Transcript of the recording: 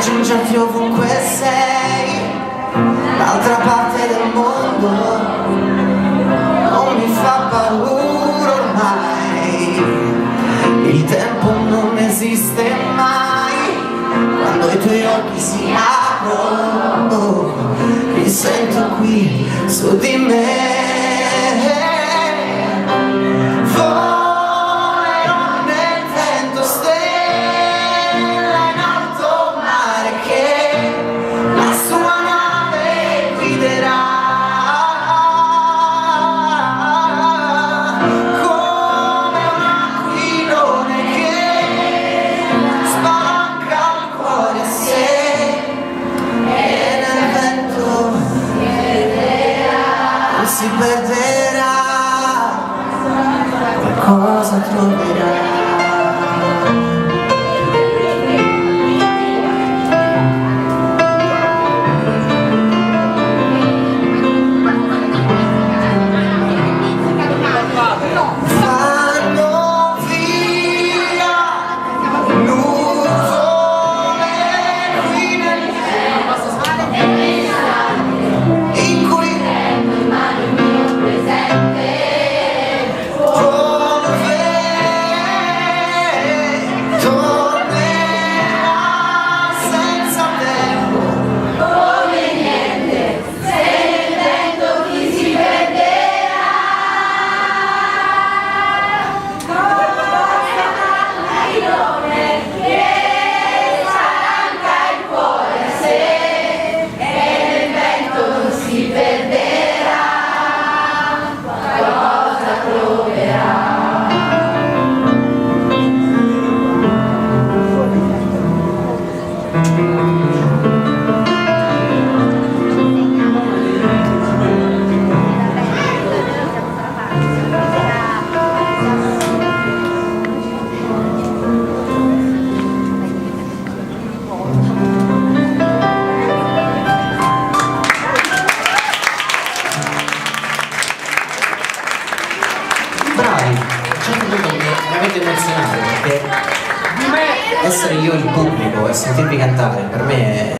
raggiungerti ovunque sei, l'altra parte del mondo non mi fa paura ormai. Il tempo non esiste mai, quando i tuoi occhi si aprono, mi sento qui su di me. Si perderà, qualcosa troverà. Vanno via nuvole qui nel in cui bravi, mi avete emozionato perché essere io il pubblico e sentirvi cantare per me è